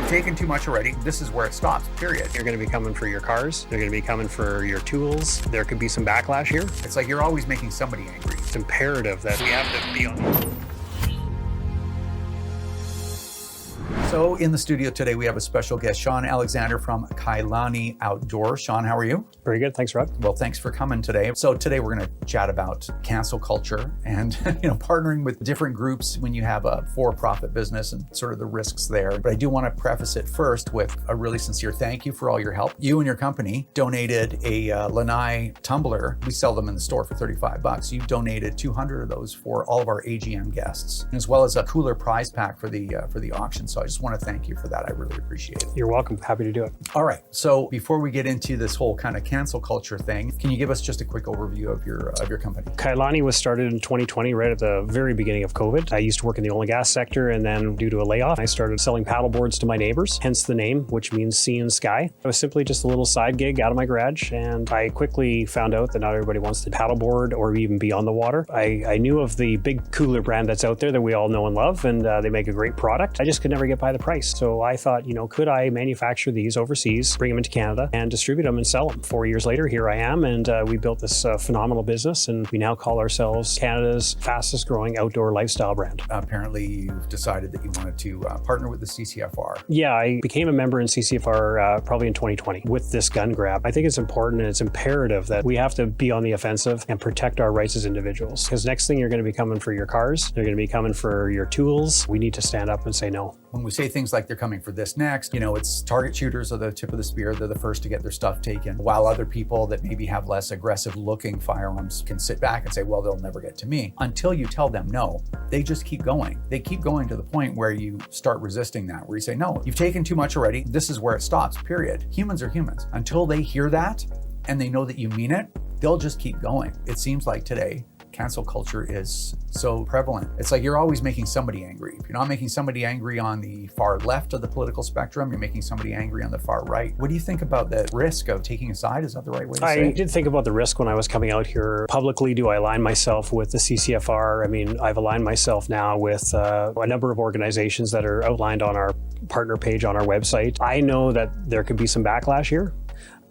taken too much already. This is where it stops, period. You're going to be coming for your cars. They're going to be coming for your tools. There could be some backlash here. It's like you're always making somebody angry. It's imperative that we have to be on. So in the studio today, we have a special guest, Sean Alexander from Kailani Outdoor. Sean, how are you? Very good. Thanks, Rod. Well, thanks for coming today. So today we're going to chat about cancel culture and partnering with different groups when you have a for-profit business and sort of the risks there. But I do want to preface it first with a really sincere thank you for all your help. You and your company donated a lanai tumbler. We sell them in the store for $35. You donated 200 of those for all of our AGM guests, as well as a cooler prize pack for the auction. So I just want to thank you for that. I really appreciate it. You're welcome. Happy to do it. All right. So before we get into this whole kind of cancel culture thing, can you give us just a quick overview of your company? Kailani was started in 2020, right at the very beginning of COVID. I used to work in the oil and gas sector, and then due to a layoff, I started selling paddle boards to my neighbors, hence the name, which means sea and sky. It was simply just a little side gig out of my garage, and I quickly found out that not everybody wants to paddleboard or even be on the water. I knew of the big cooler brand that's out there that we all know and love, and they make a great product. I just could never get by the price. So I thought, could I manufacture these overseas, bring them into Canada, and distribute them and sell them? 4 years later, here I am, and we built this phenomenal business, and we now call ourselves Canada's fastest growing outdoor lifestyle brand. Apparently, you've decided that you wanted to partner with the CCFR. Yeah, I became a member in CCFR probably in 2020 with this gun grab. I think it's important and it's imperative that we have to be on the offensive and protect our rights as individuals. Because next thing you're going to be coming for your cars, they're going to be coming for your tools. We need to stand up and say no. When we say things like they're coming for this next, it's target shooters are the tip of the spear. They're the first to get their stuff taken, while other people that maybe have less aggressive looking firearms can sit back and say, well, they'll never get to me. Until you tell them no, they just keep going. They keep going to the point where you start resisting that, where you say, no, you've taken too much already. This is where it stops, period. Humans are humans. Until they hear that and they know that you mean it, they'll just keep going. It seems like today, cancel culture is so prevalent. It's like you're always making somebody angry. If you're not making somebody angry on the far left of the political spectrum, you're making somebody angry on the far right. What do you think about the risk of taking a side? Is that the right way to say it? I did think about the risk when I was coming out here publicly. Do I align myself with the CCFR? I mean, I've aligned myself now with a number of organizations that are outlined on our partner page on our website. I know that there could be some backlash here.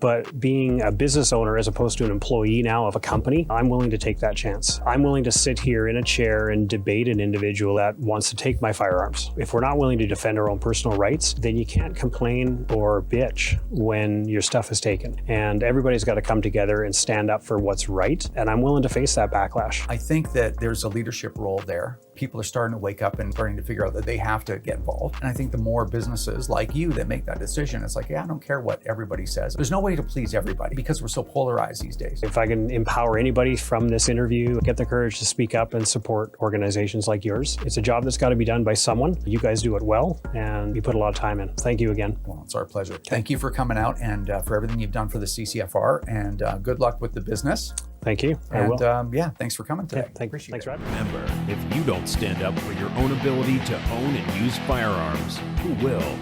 But being a business owner as opposed to an employee now of a company, I'm willing to take that chance. I'm willing to sit here in a chair and debate an individual that wants to take my firearms. If we're not willing to defend our own personal rights, then you can't complain or bitch when your stuff is taken. And everybody's got to come together and stand up for what's right. And I'm willing to face that backlash. I think that there's a leadership role there. People are starting to wake up and starting to figure out that they have to get involved. And I think the more businesses like you that make that decision, it's like, yeah, I don't care what everybody says. There's no way to please everybody because we're so polarized these days. If I can empower anybody from this interview, get the courage to speak up and support organizations like yours. It's a job that's got to be done by someone. You guys do it well, and you put a lot of time in. Thank you again. Well, it's our pleasure. Thank you for coming out and for everything you've done for the CCFR, and good luck with the business. Thank you. I will. Yeah, thanks for coming today. Yeah, thanks, Rod. Remember, if you don't stand up for your own ability to own and use firearms, who will?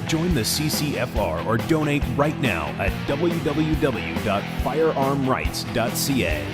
Join the CCFR or donate right now at www.firearmrights.ca.